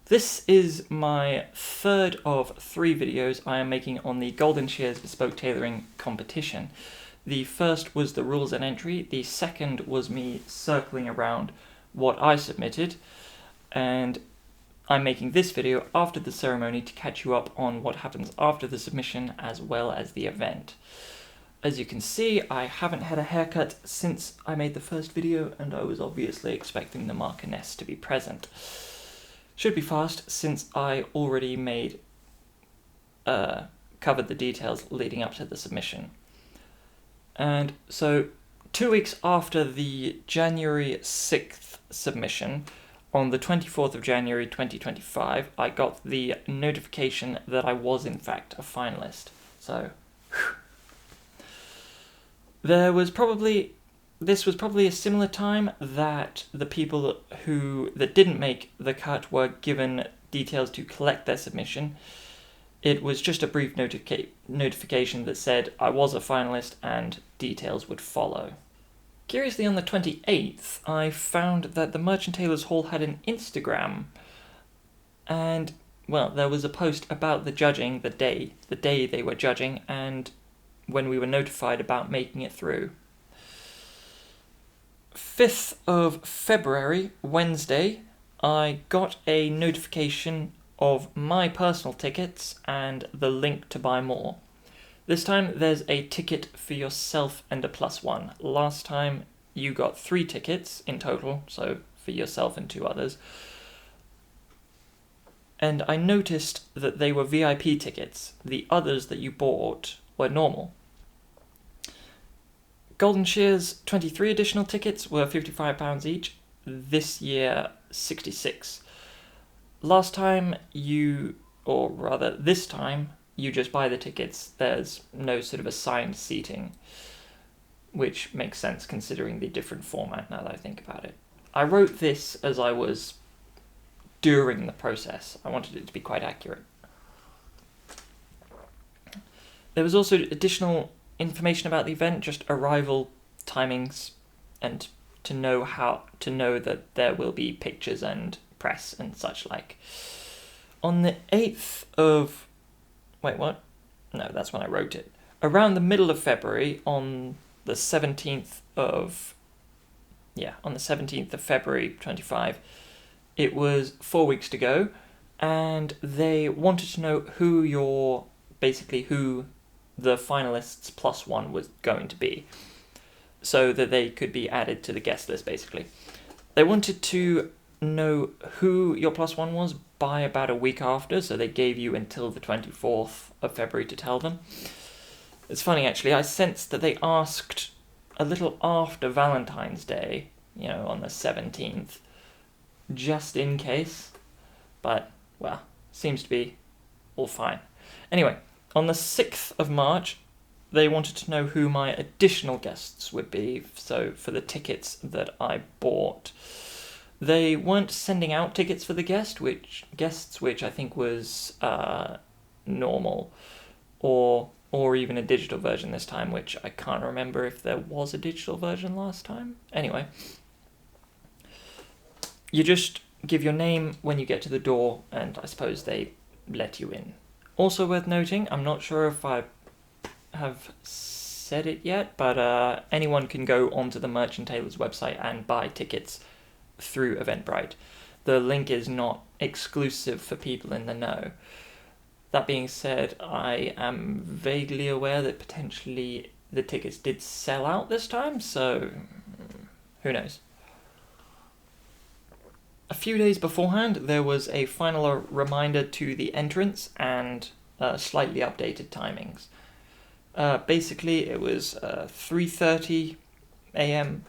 This is my third of 3 videos I am making on the Golden Shears Bespoke Tailoring competition. The first was the rules and entry, the second was me circling around what I submitted, and I'm making this video after the ceremony to catch you up on what happens after the submission as well as the event. As you can see, I haven't had a haircut since I made the first video, and I was obviously expecting the Marchioness to be present. Should be fast since I already covered the details leading up to the submission. And so 2 weeks after the January 6th submission, on the 24th of January 2025, I got the notification that I was in fact a finalist. So this was probably a similar time that the people that didn't make the cut were given details to collect their submission. It was just a brief notification that said I was a finalist and details would follow. Curiously, on the 28th, I found that the Merchant Tailors Hall had an Instagram, and, well, there was a post about the judging, the day they were judging, and when we were notified about making it through. 5th of February, Wednesday, I got a notification of my personal tickets and the link to buy more. This time there's a ticket for yourself and a +1. Last time you got 3 tickets in total, so for yourself and 2 others. And I noticed that they were VIP tickets. The others that you bought were normal. Golden Shears 23 additional tickets were £55 each, this year 66. This time you just buy the tickets, there's no sort of assigned seating, which makes sense considering the different format now that I think about it. I wrote this as I was during the process. I wanted it to be quite accurate. There was also additional information about the event, just arrival timings, and to know that there will be pictures and press and such like. On the 8th of... Wait, what? No, that's when I wrote it. Around the middle of February, on the 17th of February 25, it was 4 weeks to go, and they wanted to know who the finalists +1 was going to be, so that they could be added to the guest list, basically. They wanted to know who your +1 was by about a week after, so they gave you until the 24th of February to tell them. It's funny, actually, I sensed that they asked a little after Valentine's Day, on the 17th, just in case, but, well, seems to be all fine. Anyway, on the 6th of March, they wanted to know who my additional guests would be, so for the tickets that I bought. They weren't sending out tickets for the guests, which I think was normal, or even a digital version this time, which I can't remember if there was a digital version last time. Anyway, you just give your name when you get to the door, and I suppose they let you in. Also worth noting, I'm not sure if I have said it yet, but anyone can go onto the Merchant Tailors website and buy tickets through Eventbrite. The link is not exclusive for people in the know. That being said, I am vaguely aware that potentially the tickets did sell out this time, so who knows. A few days beforehand, there was a final reminder to the entrance and slightly updated timings. Basically, it was 3:30 a.m.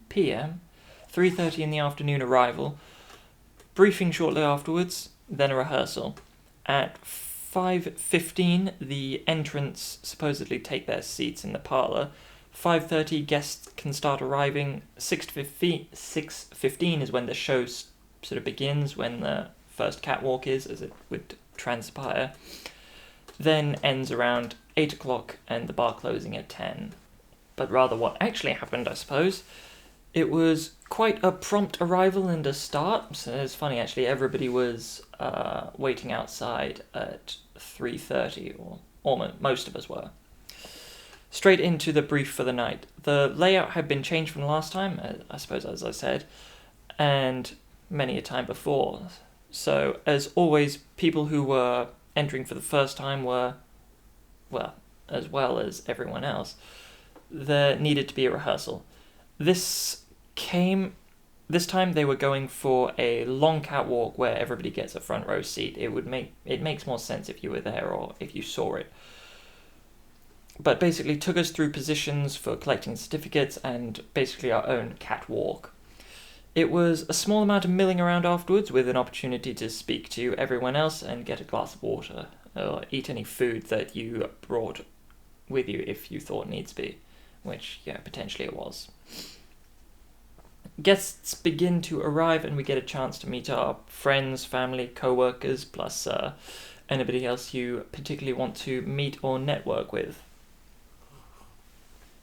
p.m. 3:30 in the afternoon arrival, briefing shortly afterwards, then a rehearsal. At 5:15, the entrants supposedly take their seats in the parlour. 5:30, guests can start arriving. 6:15 is when the show sort of begins, when the first catwalk is, as it would transpire. Then ends around 8 o'clock and the bar closing at 10. But rather what actually happened, I suppose, It was quite a prompt arrival and a start. So it's funny, actually, everybody was waiting outside at 3:30, or almost most of us were. Straight into the brief for the night. The layout had been changed from last time, I suppose, as I said, and many a time before. So, as always, people who were entering for the first time were, well, as well as everyone else, there needed to be a rehearsal. This time they were going for a long catwalk where everybody gets a front row seat. It makes more sense if you were there or if you saw it. But basically took us through positions for collecting certificates and basically our own catwalk. It was a small amount of milling around afterwards with an opportunity to speak to everyone else and get a glass of water or eat any food that you brought with you if you thought needs be, which, yeah, potentially it was. Guests begin to arrive and we get a chance to meet our friends, family, co-workers, plus anybody else you particularly want to meet or network with.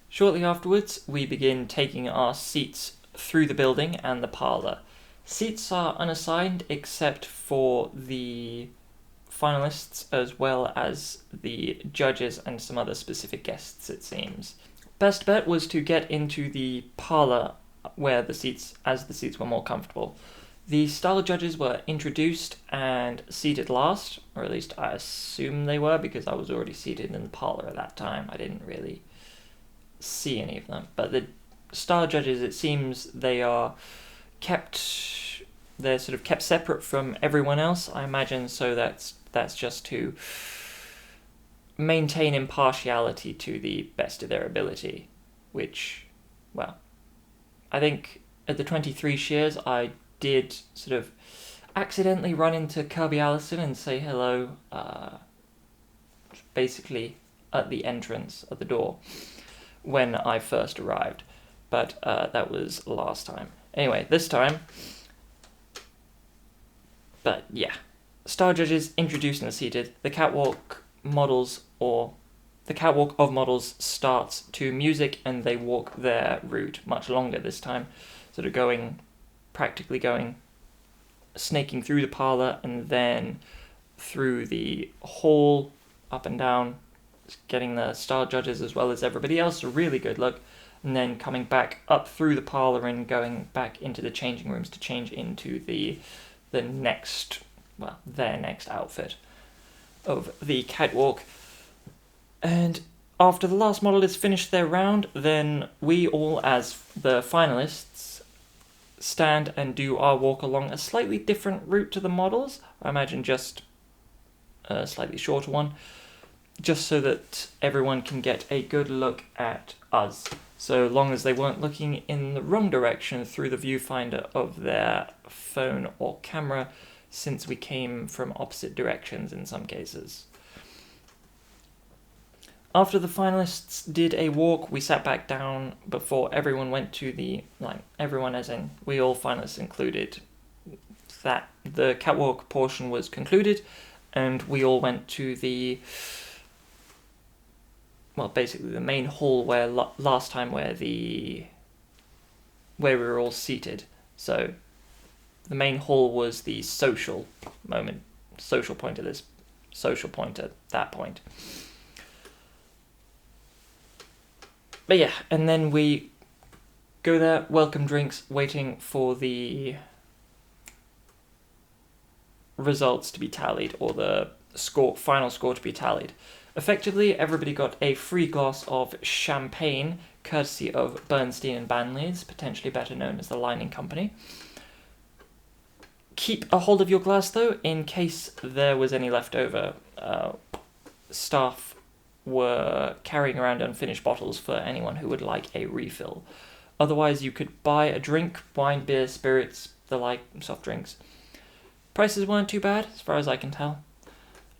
Shortly afterwards, we begin taking our seats through the building and the parlour. Seats are unassigned except for the finalists as well as the judges and some other specific guests, it seems. Best bet was to get into the parlour where the seats were more comfortable. The style judges were introduced and seated last, or at least I assume they were because I was already seated in the parlour at that time. I didn't really see any of them, but the style judges, it seems they're sort of kept separate from everyone else, I imagine, so that's just to maintain impartiality to the best of their ability, which, well, I think at the 23 Shears I did sort of accidentally run into Kirby Allison and say hello, basically at the entrance at the door when I first arrived, but that was last time. Anyway, this time, but yeah, star judges introduced and seated. The catwalk of models starts to music and they walk their route much longer this time, sort of snaking through the parlour and then through the hall, up and down, getting the star judges as well as everybody else a really good look, and then coming back up through the parlour and going back into the changing rooms to change into their next outfit of the catwalk. And after the last model has finished their round, then we all, as the finalists, stand and do our walk along a slightly different route to the models. I imagine just a slightly shorter one, just so that everyone can get a good look at us, so long as they weren't looking in the wrong direction through the viewfinder of their phone or camera, since we came from opposite directions in some cases. After the finalists did a walk, we sat back down before everyone went to everyone as in we all finalists included, that the catwalk portion was concluded, and we all went to basically the main hall where last time where we were all seated. So the main hall was the social point at that point. But yeah, and then we go there, welcome drinks, waiting for the results to be tallied, or the final score to be tallied. Effectively, everybody got a free glass of champagne, courtesy of Bernstein and Banley's, potentially better known as the Lining Company. Keep a hold of your glass, though, in case there was any left over. Staff were carrying around unfinished bottles for anyone who would like a refill. Otherwise, you could buy a drink, wine, beer, spirits, the like, soft drinks. Prices weren't too bad, as far as I can tell.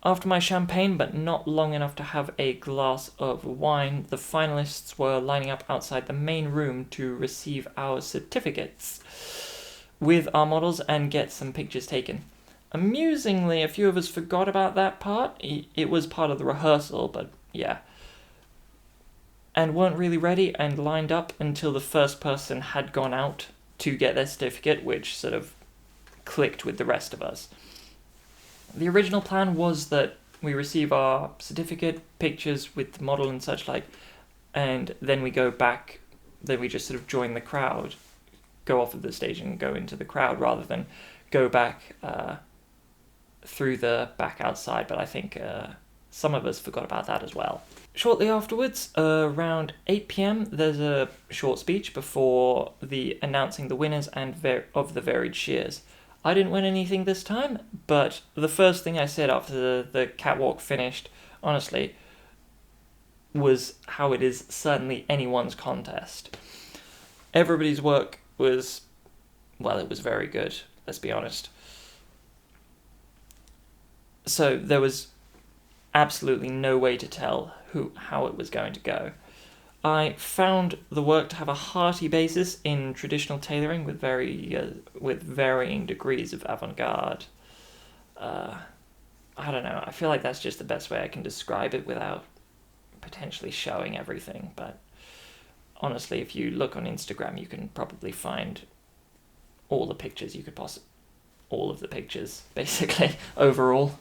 After my champagne, but not long enough to have a glass of wine, the finalists were lining up outside the main room to receive our certificates with our models and get some pictures taken. Amusingly, a few of us forgot about that part. It was part of the rehearsal, but yeah. and weren't really ready and lined up until the first person had gone out to get their certificate, which sort of clicked with the rest of us. The original plan was that we receive our certificate, pictures with the model and such like, and then we go back, then we just sort of join the crowd, go off of the stage and go into the crowd rather than go back through the back outside, but I think some of us forgot about that as well. Shortly afterwards, around 8 p.m, there's a short speech before the announcing the winners and of the varied Shears. I didn't win anything this time, but the first thing I said after the catwalk finished, honestly, was how it is certainly anyone's contest. Everybody's work was, well, it was very good, let's be honest. So there was absolutely no way to tell how it was going to go. I found the work to have a hearty basis in traditional tailoring with varying degrees of avant-garde. I don't know, I feel like that's just the best way I can describe it without potentially showing everything, but honestly, if you look on Instagram, you can probably find all the pictures you could possibly, all of the pictures, basically, overall.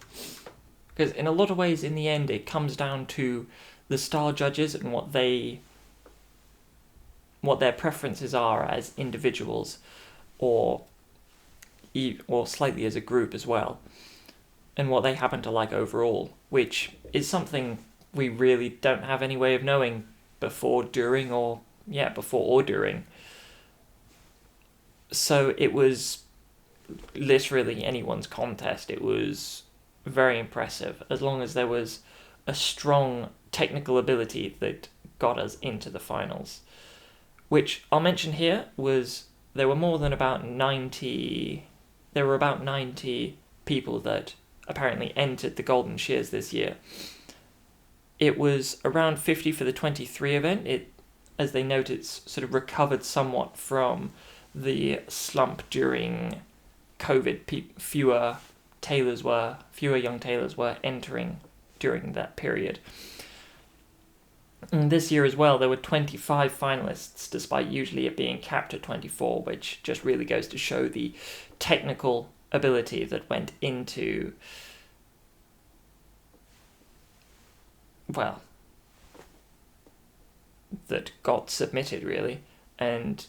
Because in a lot of ways, in the end, it comes down to the style judges and what their preferences are as individuals, or slightly as a group as well, and what they happen to like overall, which is something we really don't have any way of knowing before or during. So it was literally anyone's contest. It was very impressive, as long as there was a strong technical ability that got us into the finals. Which I'll mention here was there were about 90 people that apparently entered the Golden Shears this year. It was around 50 for the 23 event. It, as they note, it's sort of recovered somewhat from the slump during COVID. Fewer young tailors were entering during that period. And this year as well, there were 25 finalists, despite usually it being capped at 24, which just really goes to show the technical ability that went into, well, that got submitted, really. And,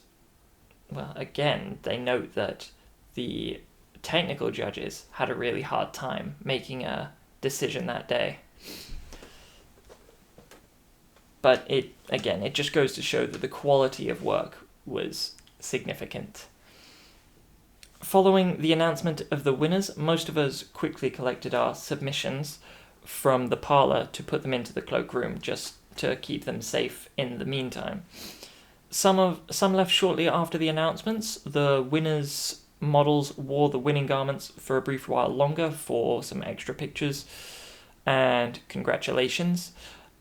well, again, they note that the technical judges had a really hard time making a decision that day. But it just goes to show that the quality of work was significant. Following the announcement of the winners, most of us quickly collected our submissions from the parlour to put them into the cloakroom, just to keep them safe in the meantime. Some left shortly after the announcements. The winners' models wore the winning garments for a brief while longer for some extra pictures and congratulations,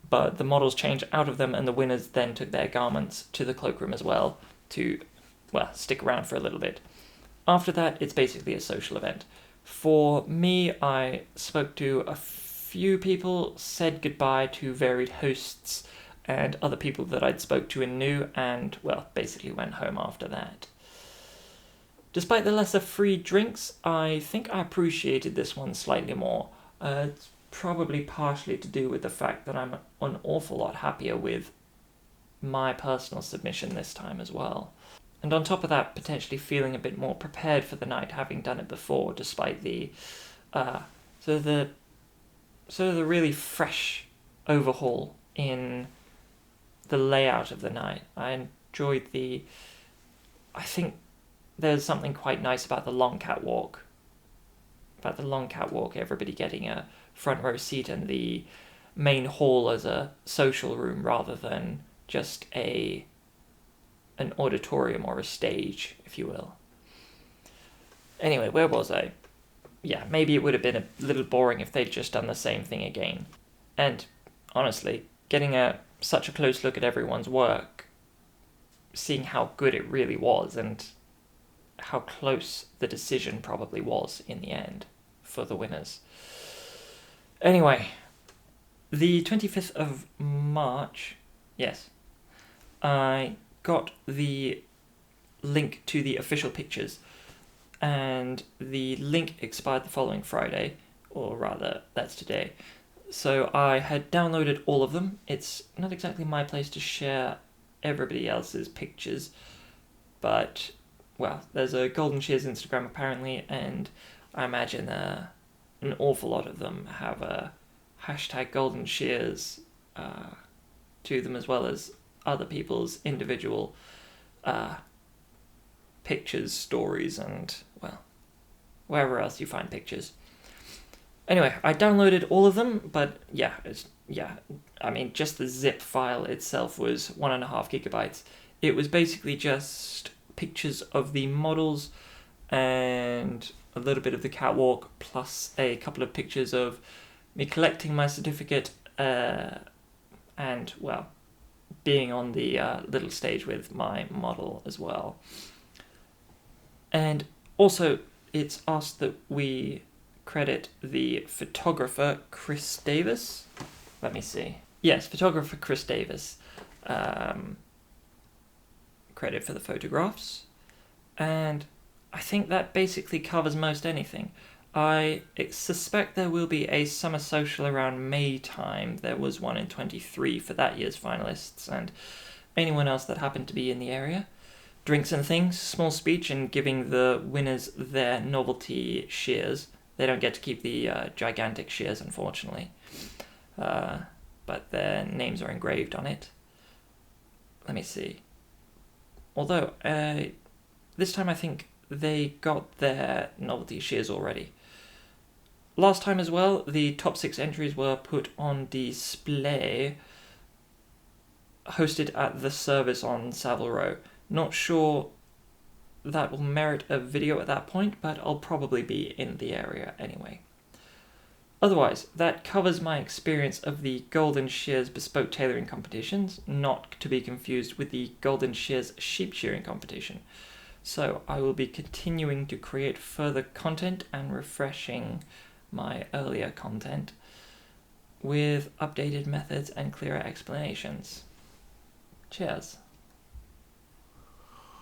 but the models changed out of them, and the winners then took their garments to the cloakroom as well to, well, stick around for a little bit. After that, it's basically a social event. For me, I spoke to a few people, said goodbye to varied hosts and other people that I'd spoke to and knew, and, well, basically went home after that. Despite the lesser free drinks, I think I appreciated this one slightly more. It's probably partially to do with the fact that I'm an awful lot happier with my personal submission this time as well. And on top of that, potentially feeling a bit more prepared for the night, having done it before, despite the really fresh overhaul in the layout of the night. I enjoyed I think there's something quite nice about the long catwalk. Everybody getting a front row seat and the main hall as a social room rather than just an auditorium or a stage, if you will. Anyway, where was I? Yeah, maybe it would have been a little boring if they'd just done the same thing again. And honestly, getting such a close look at everyone's work, seeing how good it really was and how close the decision probably was in the end for the winners. Anyway, the 25th of March, yes, I got the link to the official pictures, and the link expired the following Friday, or rather, that's today. So I had downloaded all of them. It's not exactly my place to share everybody else's pictures, but, well, there's a Golden Shears Instagram apparently, and I imagine an awful lot of them have a hashtag Golden Shears to them, as well as other people's individual pictures, stories, and, well, wherever else you find pictures. Anyway, I downloaded all of them, but I mean, just the zip file itself was 1.5 gigabytes. It was basically just pictures of the models and a little bit of the catwalk, plus a couple of pictures of me collecting my certificate and, well, being on the little stage with my model as well. And also, it's asked that we credit the photographer Chris Davis. Let me see. Yes, photographer Chris Davis. Credit for the photographs. And I think that basically covers most anything. I suspect there will be a summer social around May time. There was one in 23 for that year's finalists, and anyone else that happened to be in the area. Drinks and things, small speech, and giving the winners their novelty shears. They don't get to keep the gigantic shears, unfortunately. But their names are engraved on it. Let me see. Although, this time I think they got their novelty shears already. Last time as well, the top 6 entries were put on display, hosted at the service on Savile Row. Not sure that will merit a video at that point, but I'll probably be in the area anyway. Otherwise, that covers my experience of the Golden Shears bespoke tailoring competitions, not to be confused with the Golden Shears sheep shearing competition. So I will be continuing to create further content and refreshing my earlier content with updated methods and clearer explanations. Cheers.